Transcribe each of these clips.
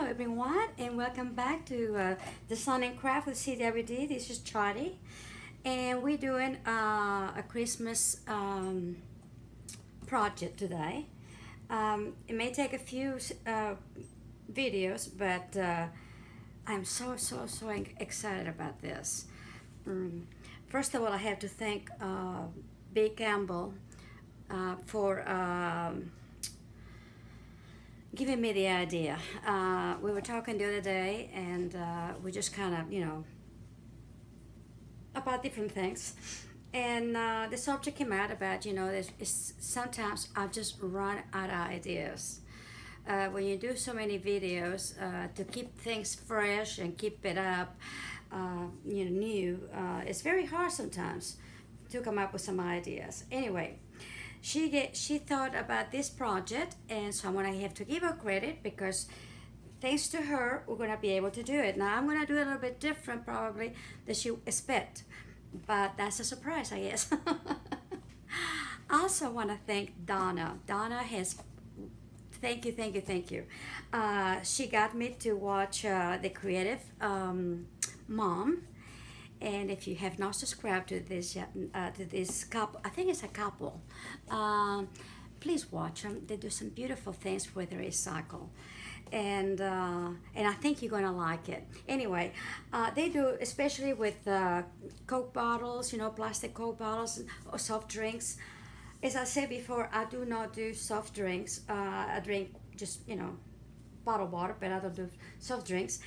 Hello everyone, and welcome back to Design and Craft with CWD. This is Charlie, and we're doing a Christmas project today. It may take a few videos, but I'm so excited about this. First of all, I have to thank Big Campbell for giving me the idea. We were talking the other day, and we just kind of, about different things. And the subject came out about, sometimes I just run out of ideas. When you do so many videos, to keep things fresh and keep it up, new, it's very hard sometimes to come up with some ideas. Anyway, she thought about this project, and so I'm gonna have to give her credit because thanks to her we're gonna be able to do it. Now I'm gonna do it a little bit different probably than she expect, but that's a surprise, I guess. I also want to thank Donna. Donna has thank you. She got me to watch the Creative Mom. And if you have not subscribed to this couple, I think it's a couple, please watch them. They do some beautiful things with the recycle, and I think you're gonna like it. Anyway, they do, especially with Coke bottles, plastic Coke bottles or soft drinks. As I said before, I do not do soft drinks. I drink just bottled water, but I don't do soft drinks.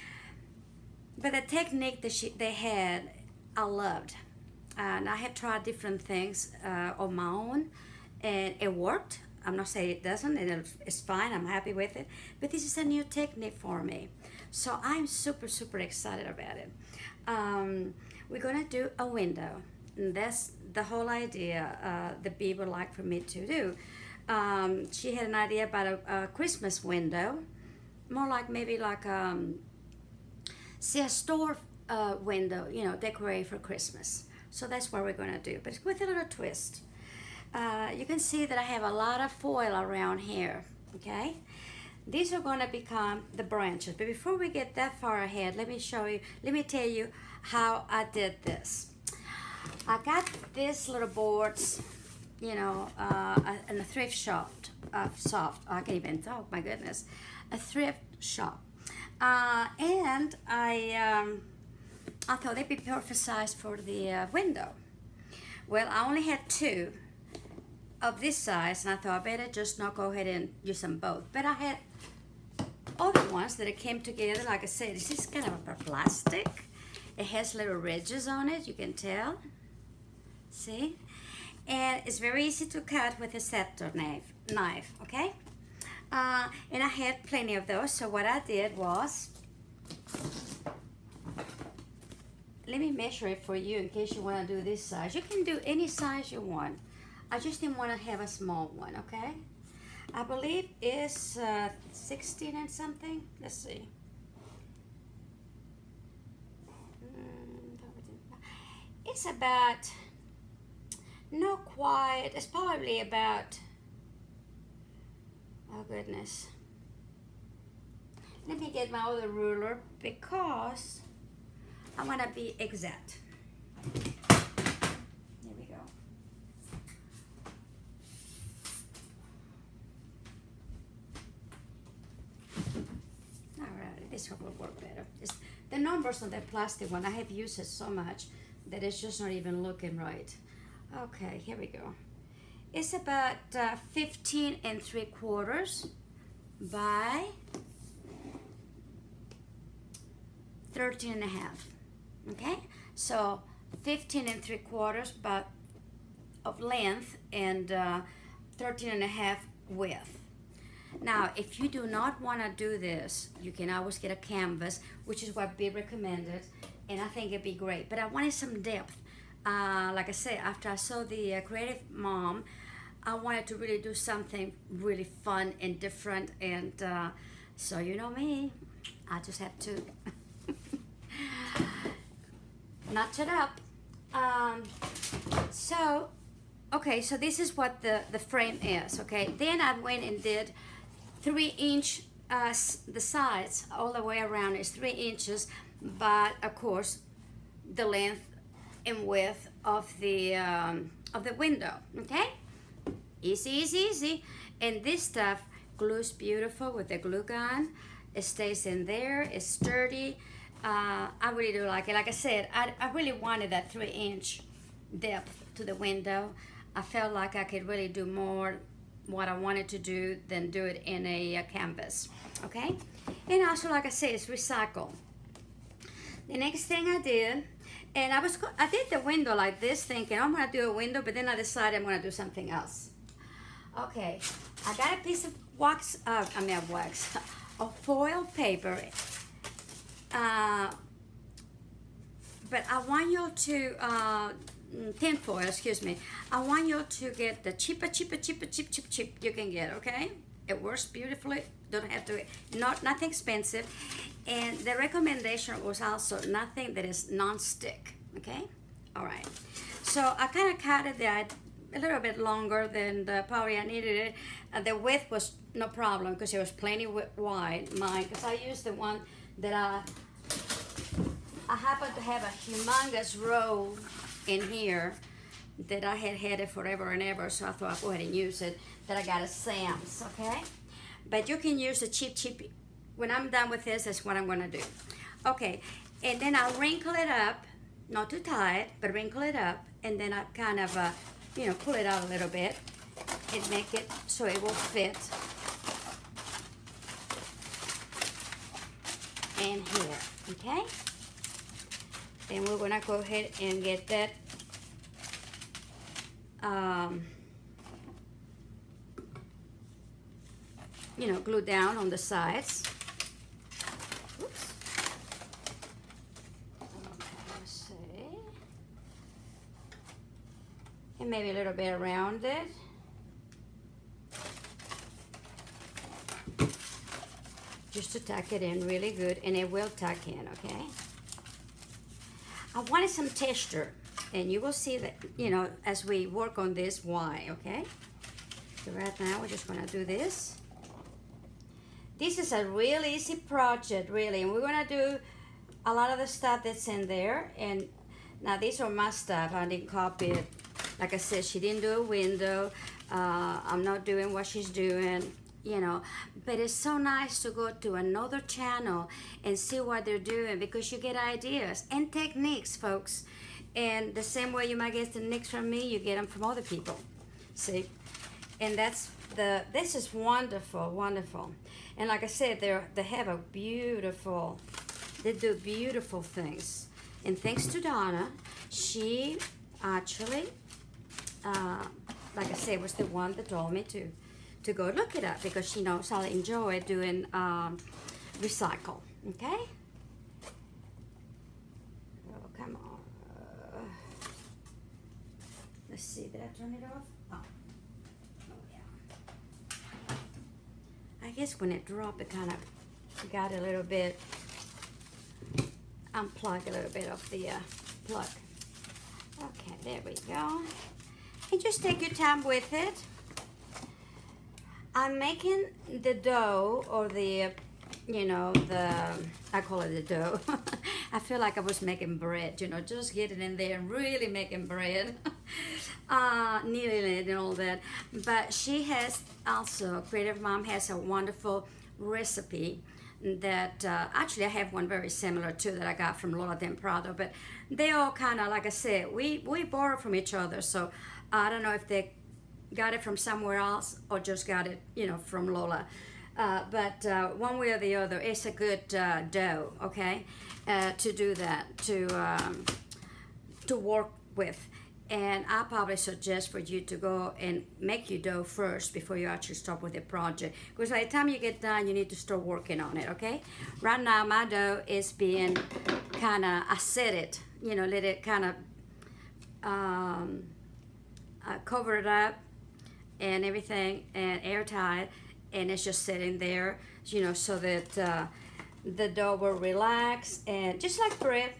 But the technique that they had, I loved. And I have tried different things on my own, and it worked. I'm not saying it doesn't, and it's fine, I'm happy with it. But this is a new technique for me. So I'm super excited about it. We're gonna do a window. And that's the whole idea that Bea would like for me to do. She had an idea about a Christmas window, more like maybe like see a store window, decorate for Christmas. So that's what we're gonna do, but with a little twist. You can see that I have a lot of foil around here, okay? These are gonna become the branches, but before we get that far ahead, let me tell you how I did this. I got these little boards, in a thrift shop, I can't even talk, my goodness, a thrift shop. And I thought they'd be perfect size for the window. Well, I only had two of this size, and I thought I better just not go ahead and use them both. But I had other ones that it came together. Like I said, this is kind of a plastic. It has little ridges on it, you can tell. See? And it's very easy to cut with a sector knife, okay? And I had plenty of those, so what I did was, let me measure it for you in case you want to do this size. You can do any size you want. I just didn't want to have a small one, okay? I believe it's 16 and something. Let's see. It's about, not quite, it's probably about, oh goodness. Let me get my other ruler because I want to be exact. Here we go. Alright, this one will work better. The numbers on the plastic one, I have used it so much that it's just not even looking right. Okay, here we go. It's about 15 3/4 by 13 1/2. Okay, so 15 3/4 but of length and 13 1/2 width. Now, if you do not want to do this, you can always get a canvas, which is what Bea recommended, and I think it'd be great. But I wanted some depth. Like I said, after I saw the Creative Mom, I wanted to really do something really fun and different, and so you know me, I just have to notch it up. Okay, so this is what the frame is, okay? Then I went and did 3-inch the sides all the way around is 3 inches, but of course the length and width of the window. Okay, easy, easy, easy. And this stuff glues beautiful with the glue gun. It stays in there. It's sturdy. I really do like it. Like I said, I really wanted that 3-inch depth to the window. I felt like I could really do more what I wanted to do than do it in a canvas. Okay, and also, like I said, it's recycled. The next thing I did, and I did the window like this, thinking I'm gonna do a window, but then I decided I'm gonna do something else. Okay, I got a piece of wax, of foil paper, but I want you to, tin foil, excuse me. I want you to get the cheap you can get, okay? It works beautifully, don't have to, nothing expensive. And the recommendation was also nothing that is non-stick, okay? All right, so I kind of cut it a little bit longer than probably I needed it. The width was no problem because it was plenty wide, mine, because I used the one that I happen to have a humongous roll in here that I had it forever and ever, so I thought I'd go ahead and use it, that I got at Sam's, okay? But you can use the cheap, when I'm done with this, that's what I'm gonna do. Okay, and then I'll wrinkle it up, not too tight, but wrinkle it up, and then I kind of, pull it out a little bit and make it so it will fit in here, okay? Then we're gonna go ahead and get that glue down on the sides. Oops. Okay, let's see. And maybe a little bit around it. Just to tuck it in really good, and it will tuck in, okay? I wanted some texture, and you will see that, as we work on this, why, okay? So right now, we're just gonna do this. This is a really easy project, really, and we're gonna do a lot of the stuff that's in there. And now these are my stuff. I didn't copy it. Like I said, she didn't do a window. I'm not doing what she's doing, but it's so nice to go to another channel and see what they're doing, because you get ideas and techniques, folks. And the same way you might get the techniques from me, you get them from other people. See? And this is wonderful, wonderful. And like I said, they have a beautiful, they do beautiful things. And thanks to Donna, she actually, like I said, was the one that told me to go look it up, because she knows I enjoy doing recycle, okay? Oh, come on. Let's see, did I turn it off? Oh, yeah. I guess when it dropped, it kind of got a little bit, unplug a little bit of the plug. Okay, there we go. And just take your time with it. I'm making the dough, or the, I call it the dough. I feel like I was making bread, just getting in there and really making bread. Kneading it and all that. But she has also, Creative Mom has a wonderful recipe that, actually I have one very similar too that I got from Lola Prado, but they all kind of, like I said, we borrow from each other, so I don't know if they got it from somewhere else or just got it, from Lola. But one way or the other, it's a good dough, okay, to do that, to work with. And I probably suggest for you to go and make your dough first before you actually start with the project. Because by the time you get done, you need to start working on it, okay? Right now, my dough is being kind of, I set it, let it kind of cover it up and everything, and airtight, and it's just sitting there, so that the dough will relax, and just like bread,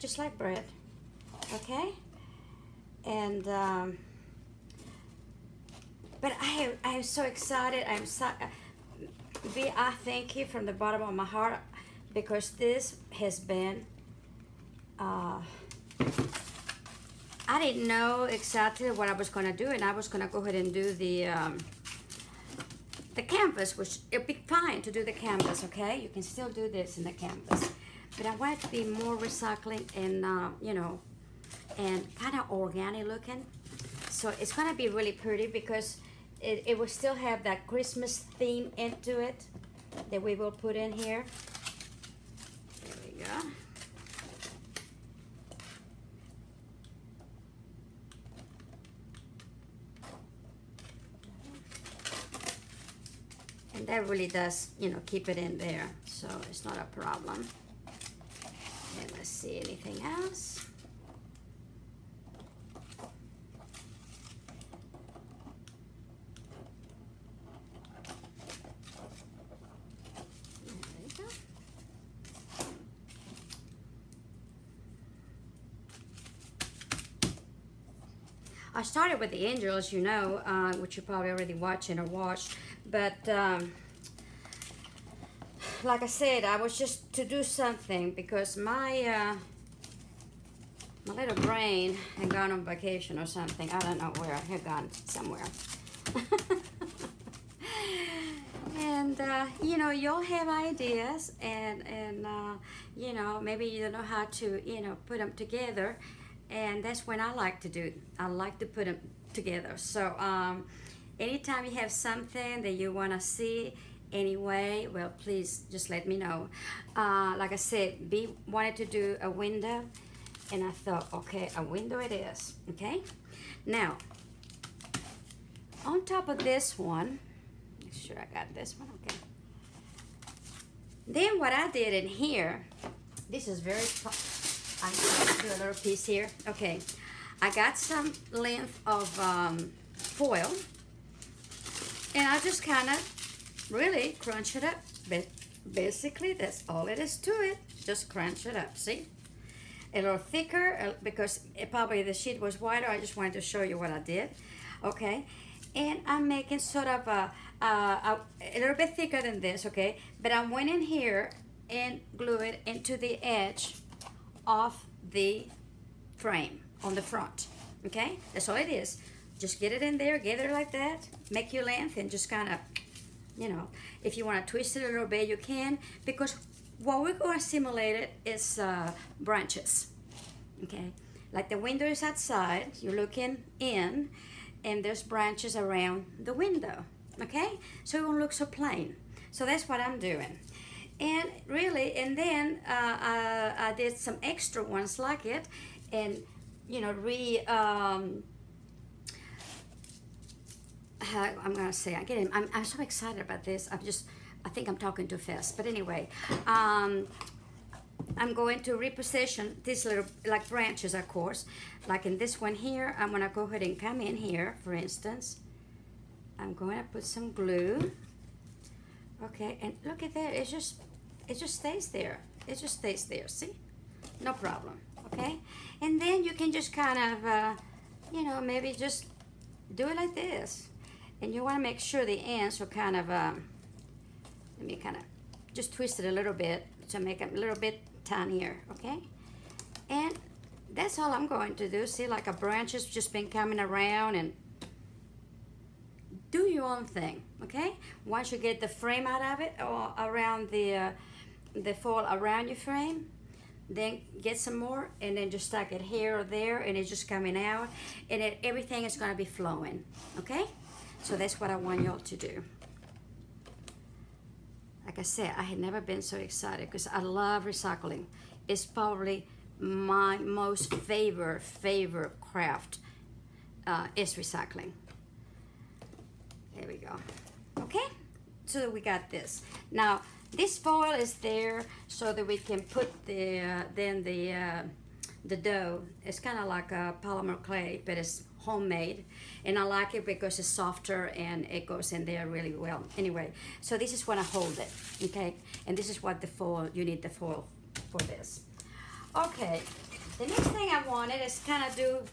okay? And but I am so excited. B, I thank you from the bottom of my heart because this has been, I didn't know exactly what I was going to do, and I was going to go ahead and do the canvas, which it'd be fine to do the canvas, okay? You can still do this in the canvas. But I want it to be more recycling and, you know, and kind of organic looking. So it's going to be really pretty because it will still have that Christmas theme into it that we will put in here. There we go. And that really does, you know, keep it in there, so it's not a problem. And let's see, anything else? There we go. I started with the angels, you know, which you're probably already watching or watched. But like I said, I was just to do something because my my little brain had gone on vacation or something. I don't know where. It had gone somewhere. And you know, you'll have ideas, and you know, maybe you don't know how to, you know, put them together, and that's when I like to do. I like to put them together. So anytime you have something that you want to see anyway, well, please just let me know. Like I said, B wanted to do a window, and I thought, okay, a window it is, okay? Now, on top of this one, make sure I got this one, okay. Then what I did in here, this is very, I'm going to do a little piece here. Okay, I got some length of foil, and I just kind of really crunch it up. But basically, that's all it is to it. Just crunch it up, see? A little thicker, because probably the sheet was wider. I just wanted to show you what I did. Okay, and I'm making sort of a little bit thicker than this, okay? But I went in here and glue it into the edge of the frame on the front, okay? That's all it is. Just get it in there, get it like that, make your length, and just kind of, you know, if you want to twist it a little bit, you can, because what we're going to simulate it is branches, okay? Like the window is outside, you're looking in, and there's branches around the window, okay? So it won't look so plain. So that's what I'm doing. And really, and then I did some extra ones like it, and, you know, I'm gonna say, I'm so excited about this. I think I'm talking too fast. But anyway, I'm going to reposition these little, like, branches, of course. Like in this one here, I'm gonna go ahead and come in here, for instance. I'm going to put some glue. Okay, and look at that. It just stays there. It just stays there. See? No problem. Okay, and then you can just kind of, you know, maybe just do it like this. And you want to make sure the ends are kind of, let me kind of just twist it a little bit to make it a little bit tinier, okay? And that's all I'm going to do. See, like a branch has just been coming around, and do your own thing, okay? Once you get the frame out of it, or around the foil around your frame, then get some more, and then just stack it here or there, and it's just coming out, and everything is going to be flowing, okay? So that's what I want y'all to do. Like I said, I had never been so excited because I love recycling. It's probably my most favorite craft is recycling. There we go. Okay, so we got this. Now, this foil is there so that we can put the dough. It's kind of like a polymer clay, but it's homemade, and I like it because it's softer and it goes in there really well. Anyway, so this is when I hold it, okay? And this is what the foil, you need the foil for this. Okay, the next thing I wanted is kind of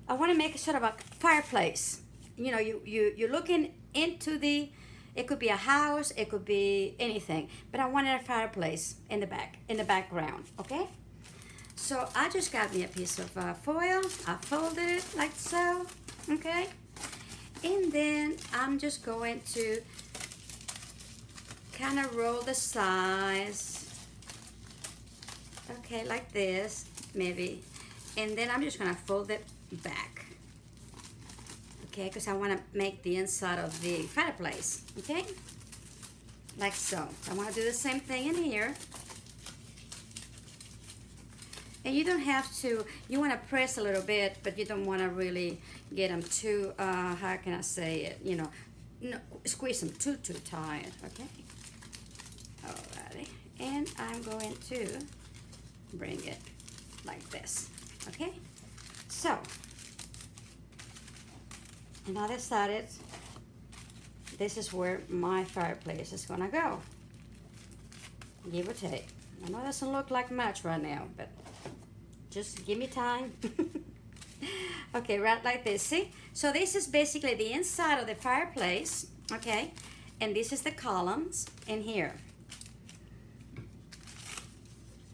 I want to make a sort of a fireplace. You know, you're looking into the It could be a house, it could be anything, but I wanted a fireplace in the background, okay? So I just got me a piece of foil. I folded it like so, okay? And then I'm just going to kind of roll the sides, okay, like this, maybe. And then I'm just gonna fold it back, okay, because I want to make the inside of the fireplace, okay, like so. I want to do the same thing in here. And you don't have to, you want to press a little bit, but you don't want to really get them too, how can I say it, you know, no, squeeze them too tight, okay? Alrighty, and I'm going to bring it like this, okay? So, and I decided this is where my fireplace is gonna go, give or take. I know it doesn't look like much right now, but just give me time. Okay, right like this, see? So this is basically the inside of the fireplace, okay? And this is the columns in here.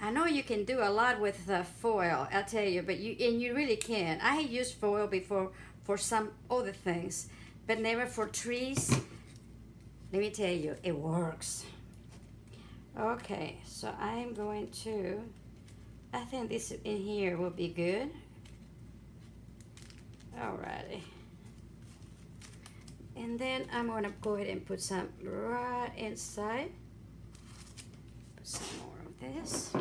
I know you can do a lot with the foil, I'll tell you, but you really can. I had used foil before for some other things, but never for trees. Let me tell you, it works. Okay, so I'm going to, I think this in here will be good. Alrighty. And then I'm gonna go ahead and put some right inside. Put some more of this.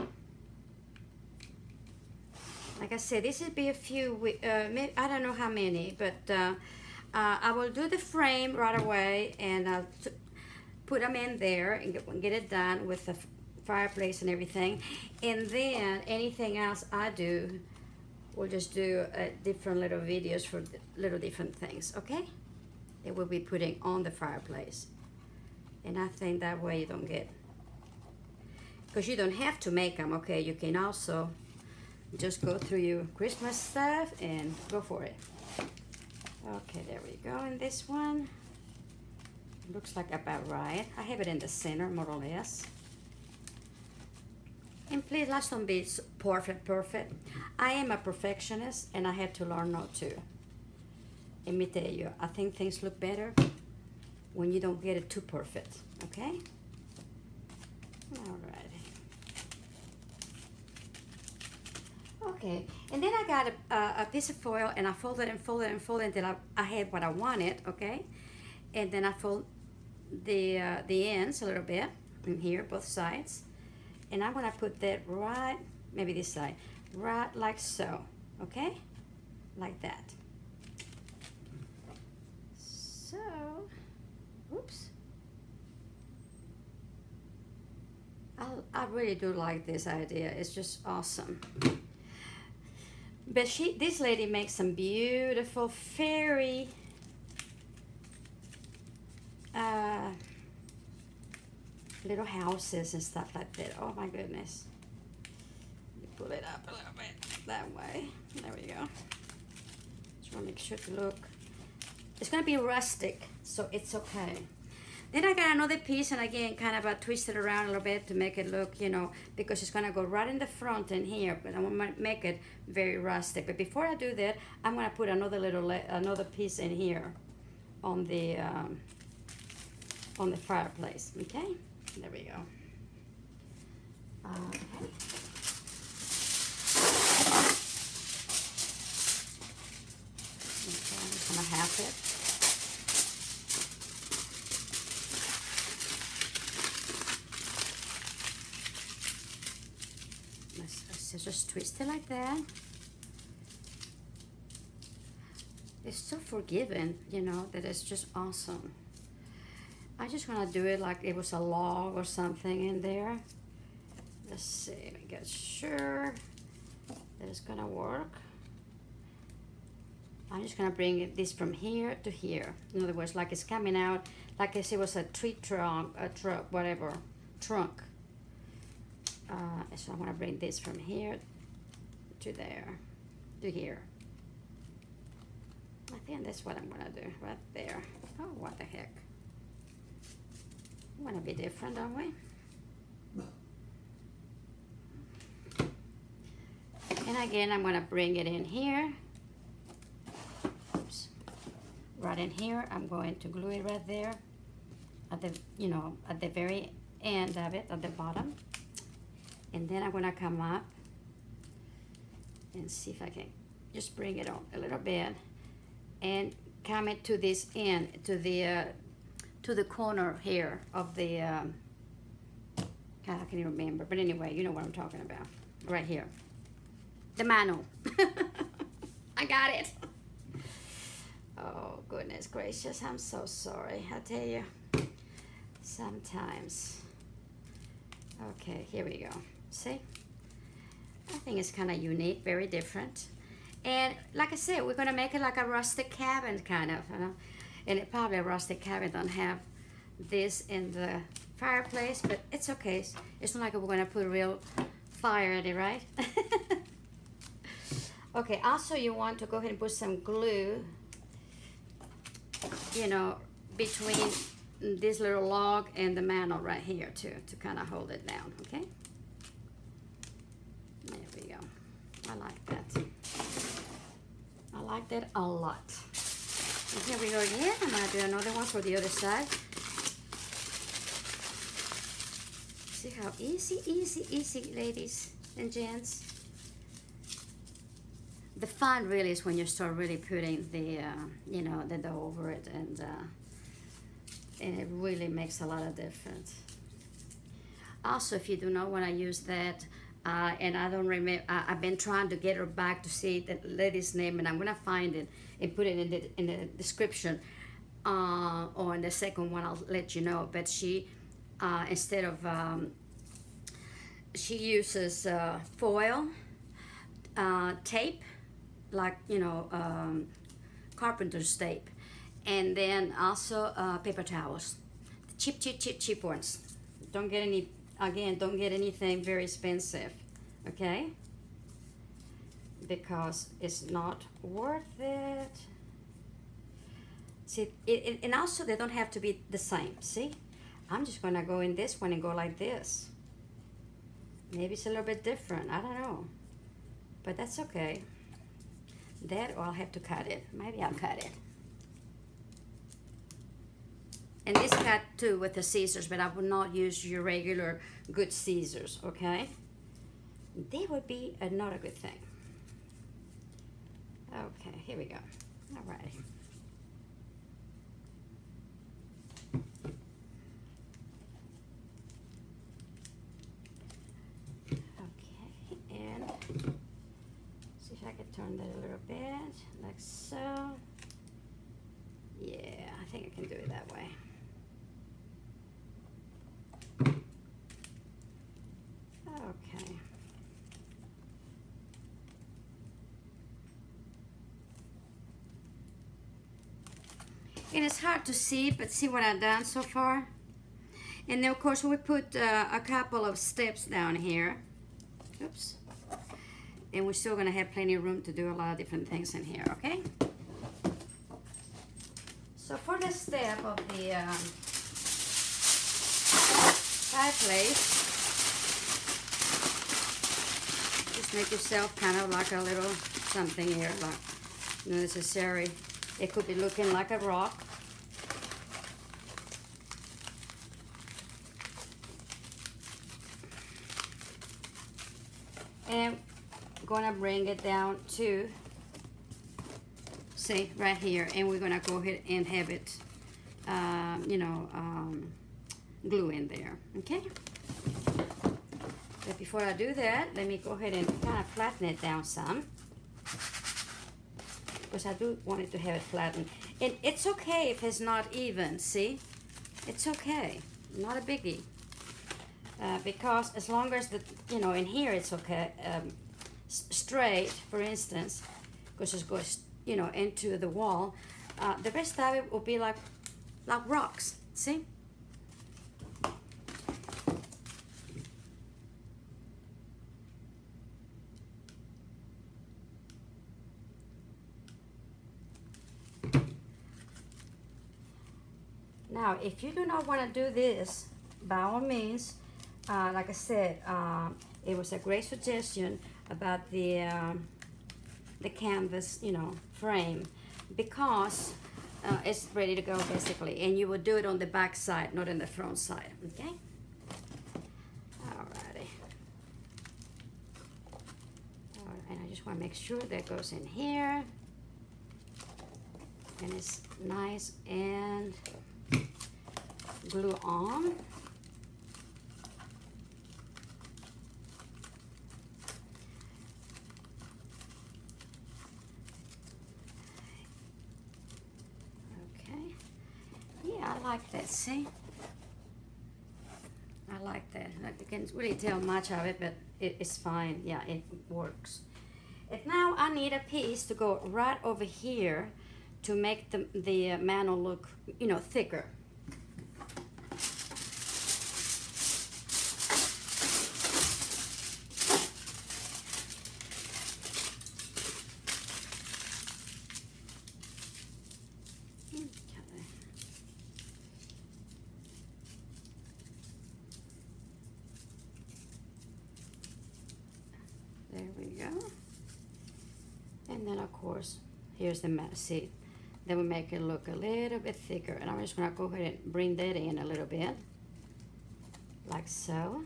Like I said, this would be a few, maybe, I don't know how many, but I will do the frame right away, and I'll put them in there and get it done with the fireplace and everything. And then anything else I do, we'll just do different little videos for little different things, okay? That we'll be putting on the fireplace. And I think that way you don't get, because you don't have to make them, okay? You can also just go through your Christmas stuff and go for it. Okay, there we go. And this one looks like about right. I have it in the center, more or less. And please, let's don't be perfect. I am a perfectionist, and I had to learn not to. Let me tell you, I think things look better when you don't get it too perfect, okay? All right. Okay, and then I got a piece of foil, and I folded and folded and folded until I had what I wanted, okay? And then I fold the ends a little bit in here, both sides. And I'm gonna put that right, maybe this side, right like so, okay? Like that. So, oops. I really do like this idea. It's just awesome. But this lady makes some beautiful fairy little houses and stuff like that. Oh my goodness. You pull it up a little bit that way. There we go. Just want to make sure to look. It's going to be rustic, so it's okay. Then I got another piece, and again, kind of twist it around a little bit to make it look, you know, because it's going to go right in the front in here, but I want to make it very rustic. But before I do that, I'm going to put another piece in here on the fireplace, okay? There we go. Okay. I'm just going to half it. Let's just twist it like that. It's so forgiving, you know, that it's just awesome. I just want to do it like it was a log or something in there. Let's see, let me get sure that it's gonna work. I'm just gonna bring this from here to here. In other words, like it's coming out, like if it was a tree trunk, whatever, trunk. So I'm gonna bring this from here to there, to here. I think that's what I'm gonna do, right there. Oh, what the heck. We want to be different, don't we? And again, I'm going to bring it in here. Oops. Right in here. I'm going to glue it right there at the, you know, at the very end of it, at the bottom. And then I'm going to come up and see if I can just bring it on a little bit and come it to this end, to the corner here of the, God, I can't even remember, but anyway, you know what I'm talking about, right here. The manual. I got it. Oh, goodness gracious, I'm so sorry. I tell you, sometimes. Okay, here we go. See? I think it's kind of unique, very different. And like I said, we're going to make it like a rustic cabin, kind of. You know? And it probably a rustic cabin don't have this in the fireplace, but it's okay. It's not like we're going to put a real fire in it, right? Okay, also you want to go ahead and put some glue, you know, between this little log and the mantle right here too, to kind of hold it down, okay? There we go. I like that. I like that a lot. And here we go again. I'm gonna do another one for the other side. See how easy, easy, easy, ladies and gents. The fun really is when you start really putting the, you know, the dough over it, and it really makes a lot of difference. Also, if you do not want to use that, and I don't remember, I've been trying to get her back to see the lady's name, and I'm gonna find it and put it in the description, or in the second one I'll let you know. But she, instead of, she uses foil, tape, like, you know, carpenter's tape, and then also paper towels, cheap ones. Don't get any, again, don't get anything very expensive, okay? Because it's not worth it. See, and also they don't have to be the same. See, I'm just gonna go in this one and go like this. Maybe it's a little bit different, I don't know, but that's okay. That, or I'll have to cut it. Maybe I'll cut it. And this cut too with the scissors, but I would not use your regular good scissors, okay? They would be another good thing. Okay, here we go. All right. Okay, and see if I can turn that a little bit, like so. Yeah, I think I can do it that way. Okay. And it's hard to see, but see what I've done so far. And then of course we put a couple of steps down here. Oops. And we're still gonna have plenty of room to do a lot of different things in here, okay? So for the step of the fireplace, just make yourself kind of like a little something here, like not necessary. It could be looking like a rock. And I'm gonna bring it down to, see, right here, and we're gonna go ahead and have it, you know, glue in there, okay? But before I do that, let me go ahead and kind of flatten it down some, because I do want it to have it flattened. And it's okay if it's not even, see? It's okay, not a biggie. Because as long as the, you know, in here it's okay, straight, for instance, because it goes, you know, into the wall, the rest of it will be like rocks, see? Now Now, if you do not want to do this, by all means, like I said, it was a great suggestion about the canvas, you know, frame, because it's ready to go basically, and you would do it on the back side, not on the front side. Okay. Alrighty. All right, and I just want to make sure that goes in here, and it's nice and glue on. I like that, see? I like that. You can't really tell much of it, but it's fine. Yeah, it works. And now I need a piece to go right over here to make the mantle look, you know, thicker. There we go. And then of course, here's the mat. See, then we make it look a little bit thicker. And I'm just gonna go ahead and bring that in a little bit. Like so.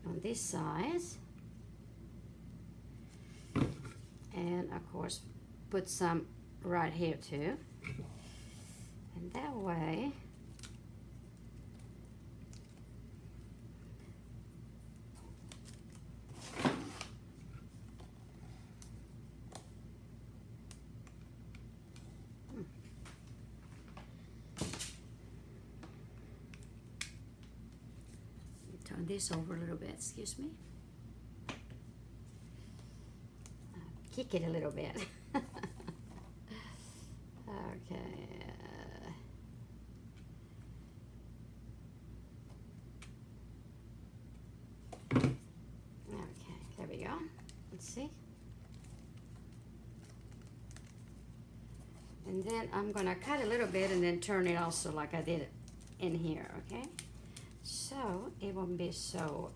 On this side. And of course, put some right here too. And that way, turn this over a little bit, excuse me. Kick it a little bit. Okay. Okay, there we go. Let's see. And then I'm gonna cut a little bit and then turn it also like I did in here, okay? So it won't be so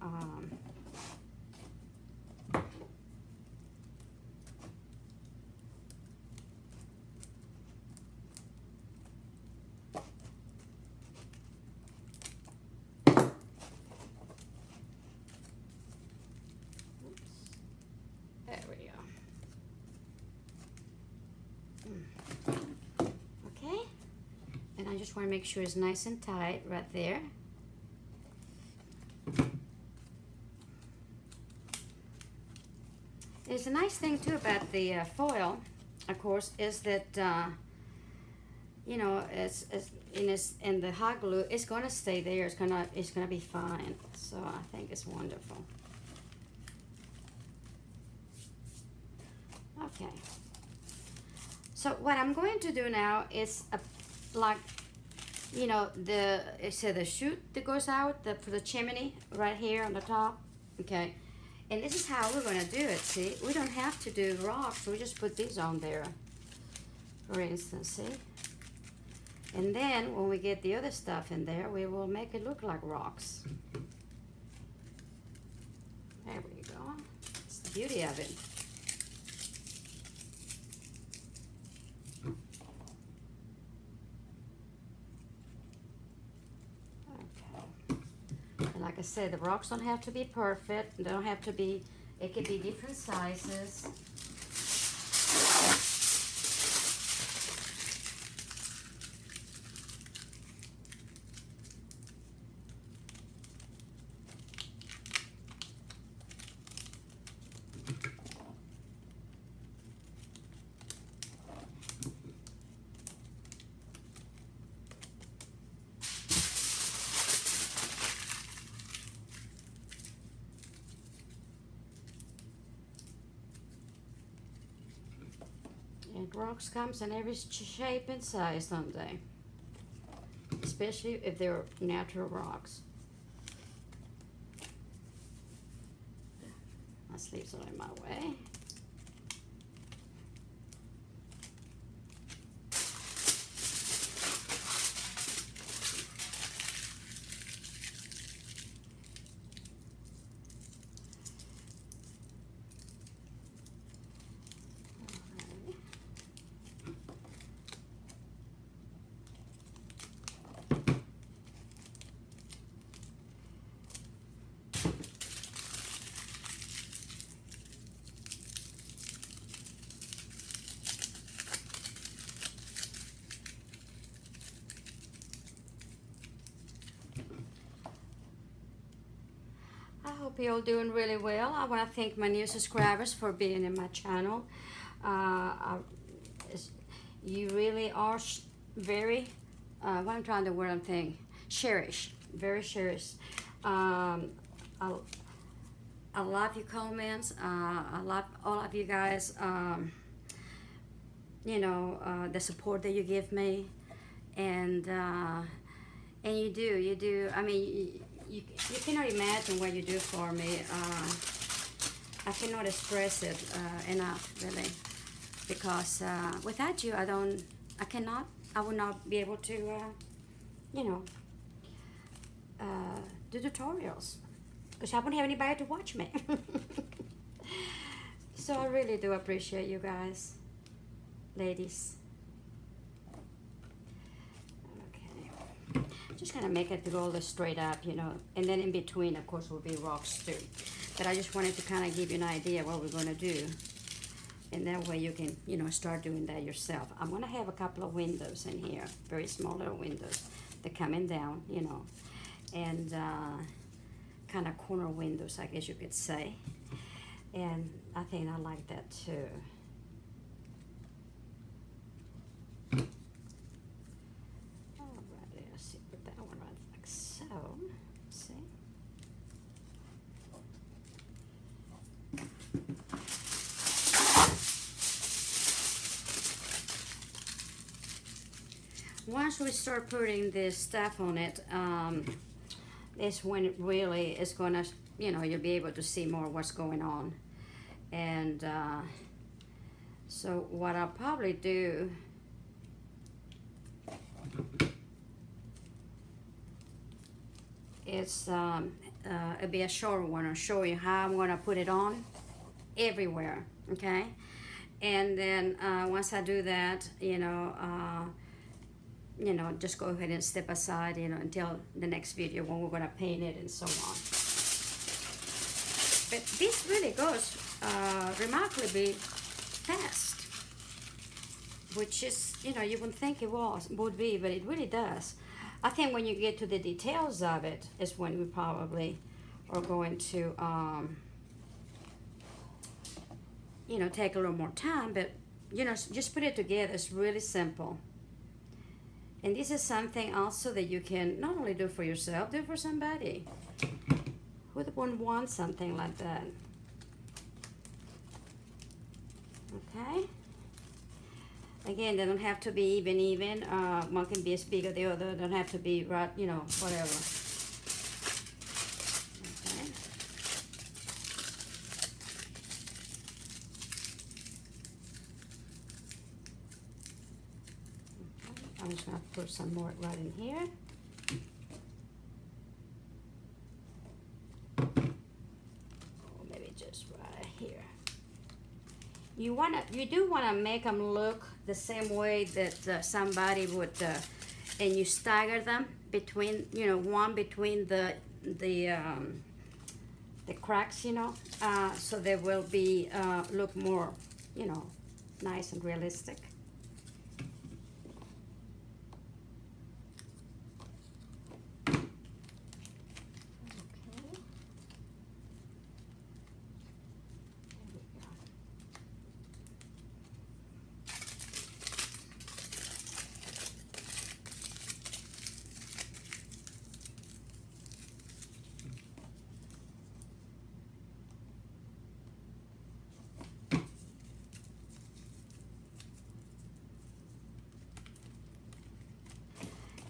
there we go. Okay, and I just want to make sure it's nice and tight right there. There's a nice thing too about the foil, of course, is that you know, it's in the hot glue, it's gonna stay there. It's gonna be fine. So I think it's wonderful. Okay. So what I'm going to do now is like, you know, the chute that goes out for the chimney right here on the top. Okay. And this is how we're going to do it, see? We don't have to do rocks. We just put these on there, for instance, see? And then when we get the other stuff in there, we will make it look like rocks. There we go. It's the beauty of it. Like I said, the rocks don't have to be perfect. They don't have to be, it could be different sizes. And rocks comes in every shape and size someday, especially if they're natural rocks. My sleeves are in my way. I hope you're all doing really well. I want to thank my new subscribers for being in my channel. You really are very, what I'm trying to word I'm thinking, cherish, very cherished. I love your comments. I love all of you guys. You know, the support that you give me, and you do. I mean, you cannot imagine what you do for me. I cannot express it enough, really, because without you, I would not be able to, you know, do tutorials, because I wouldn't have anybody to watch me. So I really do appreciate you guys, ladies. Just gonna make it go straight up, you know, and then in between, of course, will be rocks too. But I just wanted to kind of give you an idea what we're gonna do, and that way you can, you know, start doing that yourself. I'm gonna have a couple of windows in here, very small little windows. They're coming down, you know, and kind of corner windows, I guess you could say. And I think I like that too. Once we start putting this stuff on it, is when it really is gonna, you know, you'll be able to see more what's going on. And so what I'll probably do is it'll be a short one. I'll show you how I'm gonna put it on everywhere, okay? And then once I do that, you know, just go ahead and step aside, you know, until the next video when we're gonna paint it and so on. But this really goes remarkably fast, which is, you know, you wouldn't think it would be, but it really does. I think when you get to the details of it is when we probably are going to, you know, take a little more time, but, you know, just put it together. It's really simple. And this is something also that you can not only do for yourself, do for somebody. Who wouldn't want something like that? Okay. Again, they don't have to be even. One can be as big as the other. Don't have to be right, you know, whatever. Okay. I'm just gonna put some more right in here. Or maybe just right here. You do wanna make them look the same way that somebody would, and you stagger them between, you know, one between the cracks, you know, so they will be look more, you know, nice and realistic.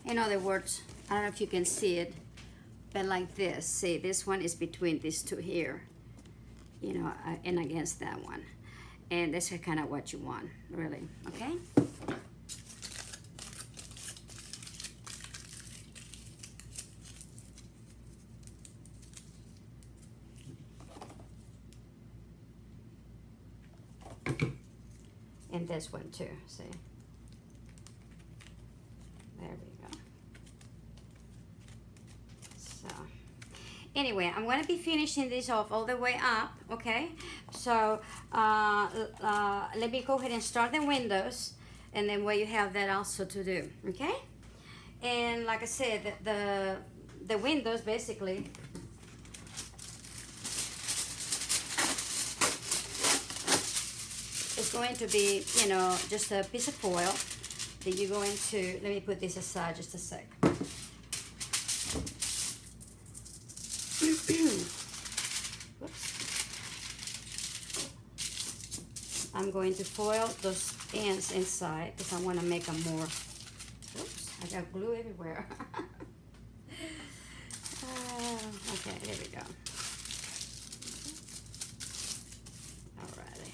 In other words, I don't know if you can see it, but like this. See, this one is between these two here, you know, and against that one. And this is kind of what you want, really, okay? And this one too, see? There we go. So, anyway, I'm going to be finishing this off all the way up, okay? So, let me go ahead and start the windows, and then where you have that also to do, okay? And like I said, the windows basically going to be, you know, just a piece of foil that you're going to, let me put this aside just a sec. Whoops. I'm going to foil those ends inside because I want to make them more. Oops, I got glue everywhere. Okay, there we go. Alrighty.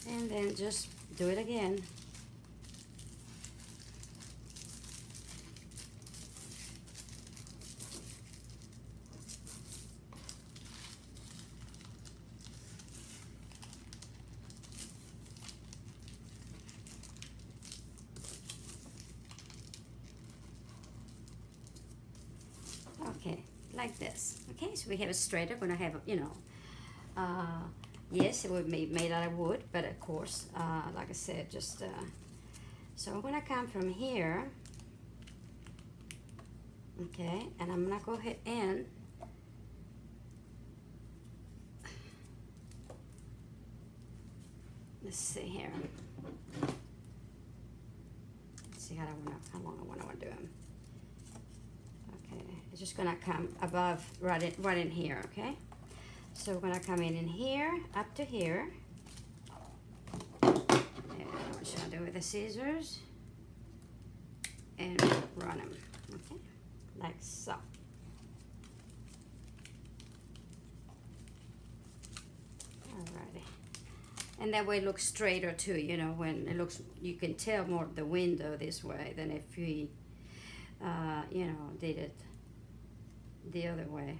And then just do it again. Okay, like this. Okay, so we have a straighter. We're gonna have, you know, yes, it would be made out of wood, but of course, like I said, just so I'm gonna come from here. Okay, and I'm gonna go ahead and let's see here. Let's see how long I want to do them. Okay, it's just gonna come above, right in here. Okay, so we're gonna come in here up to here. And what should I do with the scissors? And run them. Okay, like so. Alrighty, and that way it looks straighter too. You know, when it looks, you can tell more of the window this way than if we, you know, did it the other way.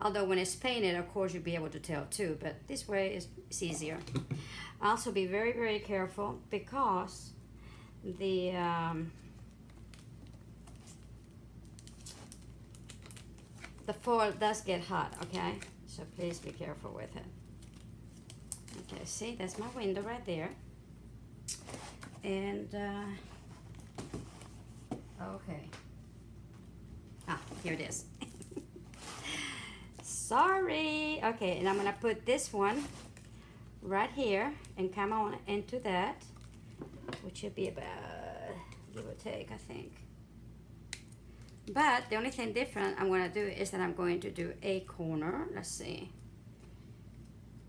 Although when it's painted, of course, you'll be able to tell too, but this way it's easier. Also be very, very careful because the foil does get hot, okay? So please be careful with it. Okay, see, that's my window right there. And, okay. Ah, here it is. Sorry. Okay, and I'm gonna put this one right here and come on into that, which should be about, give or take, I think. But the only thing different I'm gonna do is that I'm going to do a corner. Let's see.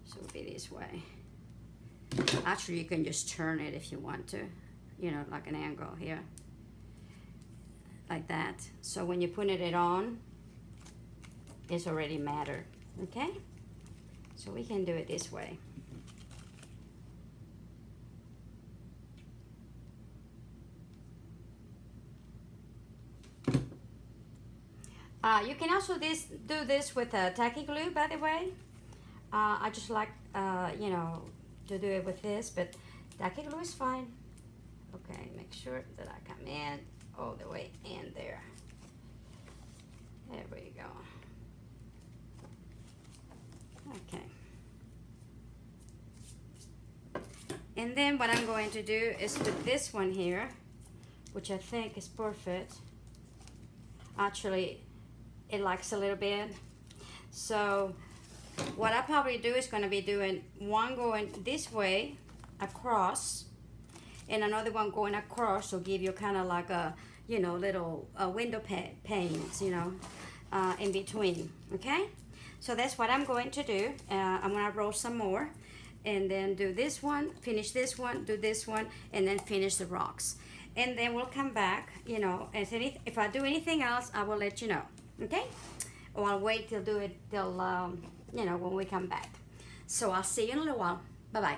So it'll be this way. Actually, you can just turn it if you want to, you know, like an angle here. Like that. So when you're putting it on, it's already matted, okay? So we can do it this way. You can also do this with tacky glue, by the way. I just like, you know, to do it with this, but tacky glue is fine. Okay, make sure that I come in all the way in there. There we go. Okay. And then what I'm going to do is with this one here, which I think is perfect. Actually, it likes a little bit. So what I probably do is going to be doing one going this way across and another one going across, so give you kind of like a, you know, little window panes, you know, in between. Okay, so that's what I'm going to do. I'm going to roll some more and then do this one, finish this one, do this one, and then finish the rocks. And then we'll come back, you know, and if I do anything else, I will let you know. Okay, or I'll wait till do it till you know, when we come back. So I'll see you in a little while. Bye bye.